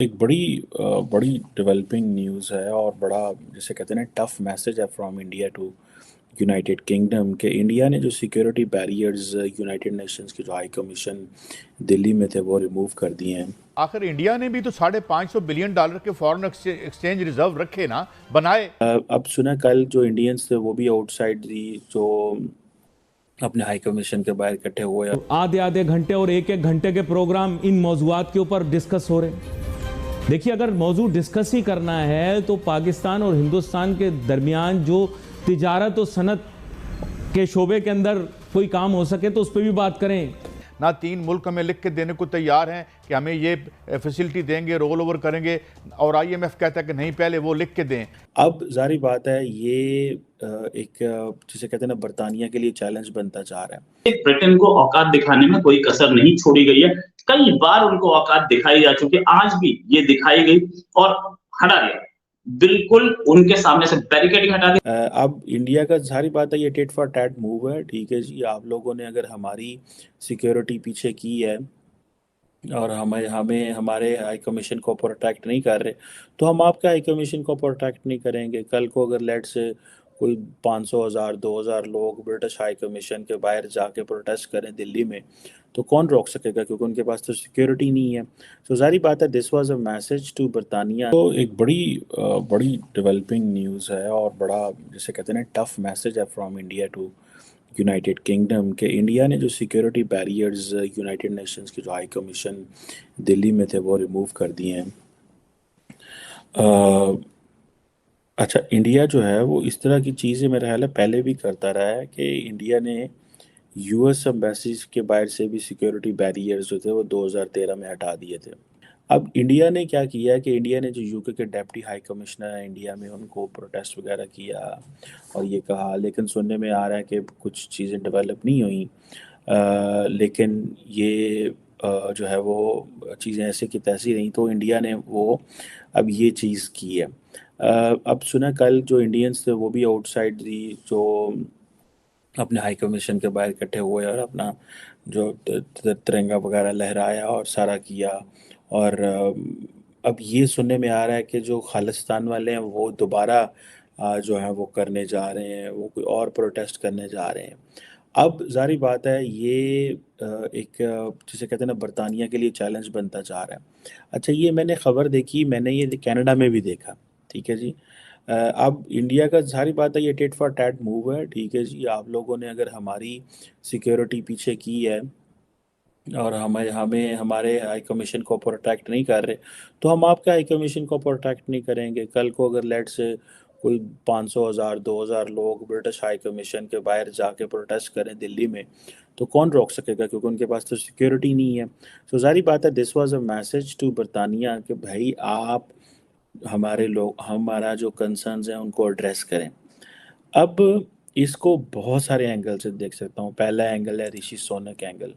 एक बड़ी developing news है और बड़ा जिसे कहते हैं ना टफ मैसेज है from India to United Kingdom के इंडिया ने जो सिक्योरिटी बैरियर्स यूनाइटेड नेशंस के जो हाई कमीशन दिल्ली में थे वो रिमूव कर दिए हैं। आखिर इंडिया ने भी तो $550 बिलियन के फॉरेन एक्सचेंज रिजर्व रखे ना, बनाए। अब सुना कल जो इंडियंस थे वो भी आउटसाइड दी जो अपने हाई कमीशन के बाहर इकट्ठे हुए। आधे आधे घंटे और एक एक घंटे के प्रोग्राम इन मौजूआत के ऊपर डिस्कस हो रहे। देखिए, अगर मौजू डिस्कस ही करना है तो पाकिस्तान और हिंदुस्तान के दरमियान जो तिजारत और सनत के शोबे के अंदर कोई काम हो सके तो उस पर भी बात करें ना। 3 मुल्क हमें लिख के देने को तैयार हैं कि हमें ये फैसिलिटी देंगे, रोल ओवर करेंगे, और IMF कहता है कि नहीं, पहले वो लिख के दें। अब जारी बात है ये एक जिसे कहते हैं ना बरतानिया के लिए चैलेंज बनता जा रहा है। ब्रिटेन को औकात दिखाने में कोई कसर नहीं छोड़ी गई है। कई बार उनको औकात दिखाई जा चुकी है, आज भी ये दिखाई गई और हटा दिया, बिल्कुल उनके सामने से बैरिकेडिंग हटा दी। अब इंडिया का सारी बात है ये टिट फॉर टैट मूव है। ठीक है जी, आप लोगों ने अगर हमारी सिक्योरिटी पीछे की है और हमें हमें हमारे हाई कमीशन को प्रोटेक्ट नहीं कर रहे तो हम आपके हाई कमीशन को प्रोटेक्ट नहीं करेंगे। कल को अगर लेट से कोई 500,000 2,000 लोग ब्रिटिश हाई कमीशन के बाहर जाके प्रोटेस्ट करें दिल्ली में तो कौन रोक सकेगा, क्योंकि उनके पास तो सिक्योरिटी नहीं है। तो जारी बात है this was a message to बरतानिया। तो एक बड़ी डेवलपिंग न्यूज़ है और बड़ा जिसे कहते हैं ना टफ मैसेज है from India to United Kingdom के इंडिया ने जो सिक्योरिटी बैरियर्स यूनाइटेड नेशंस के जो हाई कमीशन दिल्ली में थे वो रिमूव कर दिए हैं। अच्छा, इंडिया जो है वो इस तरह की चीज़ें मेरा ख्याल है पहले भी करता रहा है कि इंडिया ने US एम्बेसीज के बाहर से भी सिक्योरिटी बैरियर्स जो थे वो 2013 में हटा दिए थे। अब इंडिया ने क्या किया है कि इंडिया ने जो UK के डेप्टी हाई कमिश्नर है इंडिया में उनको प्रोटेस्ट वगैरह किया और ये कहा, लेकिन सुनने में आ रहा है कि कुछ चीज़ें डेवलप नहीं हुई। लेकिन ये जो है वो चीज़ें ऐसे की तैसी रहीं तो इंडिया ने वो अब ये चीज़ की है। अब सुना कल जो इंडियंस थे वो भी आउटसाइड दी जो अपने हाई कमीशन के बाहर इकट्ठे हुए और अपना जो तिरंगा वगैरह लहराया और सारा किया। और अब ये सुनने में आ रहा है कि जो खालिस्तान वाले हैं वो दोबारा जो है वो करने जा रहे हैं, वो कोई और प्रोटेस्ट करने जा रहे हैं। अब जारी बात है ये जिसे कहते हैं ना बरतानिया के लिए चैलेंज बनता जा रहा है। अच्छा, ये मैंने खबर देखी, मैंने ये कनाडा में भी देखा। ठीक है जी। अब इंडिया का सारी बात है ये टिट फॉर टैट मूव है। ठीक है जी, आप लोगों ने अगर हमारी सिक्योरिटी पीछे की है और हमें हमें हमारे हाई कमीशन को प्रोटेक्ट नहीं कर रहे तो हम आपके हाई कमीशन को प्रोटेक्ट नहीं करेंगे। कल को अगर लेट से कोई 500,000 2,000 लोग ब्रिटिश हाई कमीशन के बाहर जाके प्रोटेस्ट करें दिल्ली में तो कौन रोक सकेगा, क्योंकि उनके पास तो सिक्योरिटी नहीं है। तो जारी बात है this was a message to बरतानिया कि भाई आप हमारे लोग हमारा जो कंसर्न्स हैं उनको एड्रेस करें। अब इसको बहुत सारे एंगल से देख सकता हूँ। पहला एंगल है ऋषि सोनक एंगल।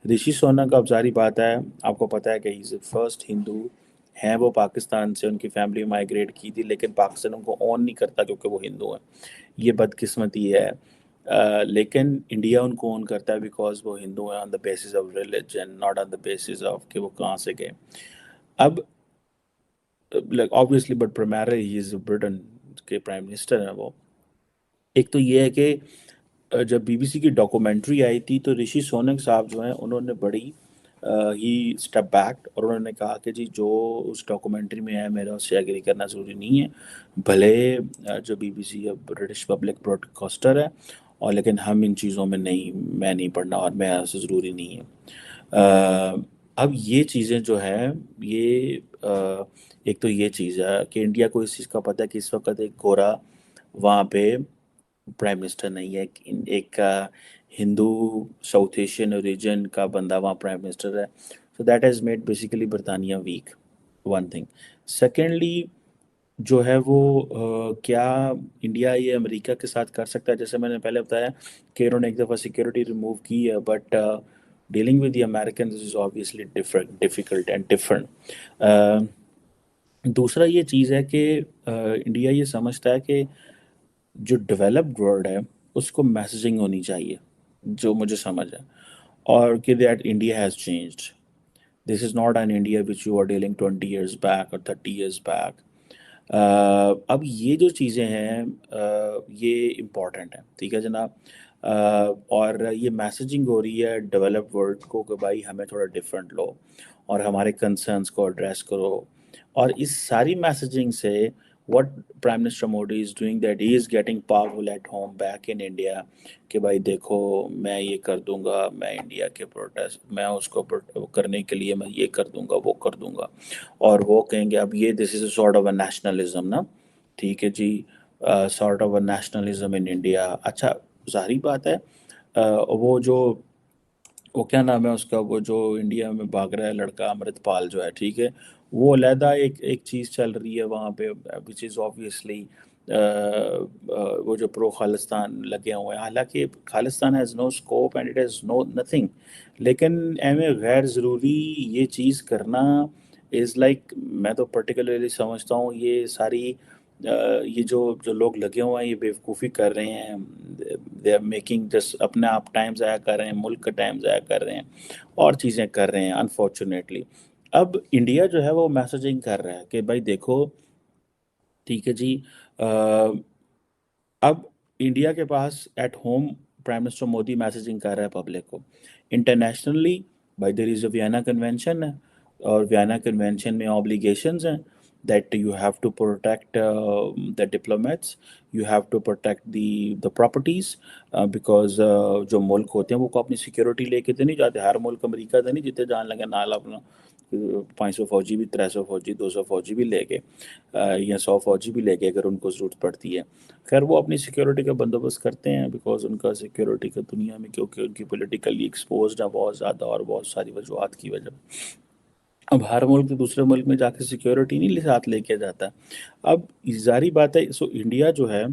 ऋषि सोनक, अब जारी बात है आपको पता है कि इज़ फर्स्ट हिंदू हैं। वो पाकिस्तान से उनकी फैमिली माइग्रेट की थी लेकिन पाकिस्तान उनको ऑन नहीं करता क्योंकि वो हिंदू हैं। ये बदकिस्मती है। लेकिन इंडिया उनको ऑन करता है बिकॉज वो हिंदू हैं on the basis of religion, not on the basis of कि वो कहाँ से गए। अब like obviously but primary he is Britain के प्राइम मिनिस्टर हैं वो। एक तो ये है कि जब BBC की डॉक्यूमेंट्री आई थी तो ऋषि सोनक साहब जो हैं उन्होंने बड़ी ही स्टेप बैक और उन्होंने कहा कि जी जो उस डॉक्यूमेंट्री में है मेरा उससे एग्री करना ज़रूरी नहीं है। भले जो BBC अब ब्रिटिश पब्लिक ब्रॉडकास्टर है और लेकिन हम इन चीज़ों में नहीं, मैं नहीं पढ़ना और मैं ऐसा ज़रूरी नहीं है। अब ये चीज़ें जो हैं ये एक तो ये चीज़ है कि इंडिया को इस चीज़ का पता है कि इस वक्त एक गोरा वहाँ पे प्राइम मिनिस्टर नहीं है। एक हिंदू साउथ एशियन ओरिजिन का बंदा वहाँ प्राइम मिनिस्टर है। So that has made basically बरतानिया वीक, वन थिंग। सेकेंडली जो है वो क्या इंडिया ये अमेरिका के साथ कर सकता है, जैसे मैंने पहले बताया कि इन्होंने एक दफ़ा सिक्योरिटी रिमूव की है but dealing with the American is obviously difficult and different. दूसरा ये चीज़ है कि इंडिया ये समझता है कि जो डेवलप्ड वर्ल्ड है उसको मैसेजिंग होनी चाहिए, जो मुझे समझ है, और कि that India has changed. This is not an India which you are dealing 20 years back और 30 years बैक। अब ये जो चीज़ें हैं ये इम्पॉर्टेंट हैं, ठीक है जनाब। और ये मैसेजिंग हो रही है डेवलप्ड वर्ल्ड को कि भाई हमें थोड़ा डिफरेंट लो और हमारे कंसर्न्स को एड्रेस करो। और इस सारी मैसेजिंग से what prime Minister Modi is doing that he is getting powerful at home back in India कि भाई देखो मैं ये कर दूंगा, मैं इंडिया के प्रोटेस्ट मैं उसको करने के लिए मैं ये कर दूंगा वो कर दूंगा। और वो कहेंगे अब ये this is a sort of a nationalism ना, ठीक है जी, sort of a nationalism in India. अच्छा जाहिर बात है वो जो वो क्या नाम है उसका, वो जो इंडिया में भाग रहा है लड़का अमृतपाल जो है, ठीक है, वो अलहदा एक एक चीज़ चल रही है वहाँ पे विच इज़ ऑब्वियसली वो जो प्रो खालिस्तान लगे हुए हैं। हालांकि Khalistan has no scope and it has no nothing, लेकिन एम गैर ज़रूरी ये चीज़ करना इज़ लाइक मैं तो पर्टिकुलरली समझता हूँ ये सारी ये जो जो लोग लगे हुए हैं ये बेवकूफ़ी कर रहे हैं। दे आर मेकिंग जस्ट अपने आप टाइम ज़ाया कर रहे हैं, मुल्क का टाइम ज़ाया कर रहे हैं और चीज़ें कर रहे हैं अनफॉर्चुनेटली। अब इंडिया जो है वो मैसेजिंग कर रहा है कि भाई देखो ठीक है जी, अ, अब इंडिया के पास at home Prime Minister Modi messaging कर रहा है पब्लिक को। इंटरनेशनली भाई there is a Vienna Convention है और वियना कन्वेंशन में ऑब्लिगेशंस हैं that you have to protect the diplomats, you have to protect the properties because जो मुल्क होते हैं वो को अपनी सिक्योरिटी लेके तो नहीं जाते। हर मुल्क अमेरिका तो नहीं जितने जान लगे नाल अपना 500 फौजी भी, 300 फौजी, 200 फौजी भी लेके या 100 फौजी भी लेके अगर उनको ज़रूरत पड़ती है। खैर वो अपनी सिक्योरिटी का बंदोबस्त करते हैं बिकॉज उनका सिक्योरिटी का दुनिया में क्योंकि उनकी पॉलिटिकली एक्सपोज्ड है बहुत ज़्यादा और बहुत सारी वजूहत की वजह। अब हर मुल्क दूसरे मुल्क में जाके सिक्योरिटी नहीं साथ लेके जाता। अब जारी बात है सो इंडिया जो है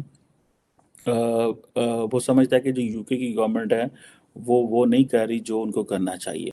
वो समझता है कि जो यूके की गवर्नमेंट है वो नहीं कर रही जो उनको करना चाहिए।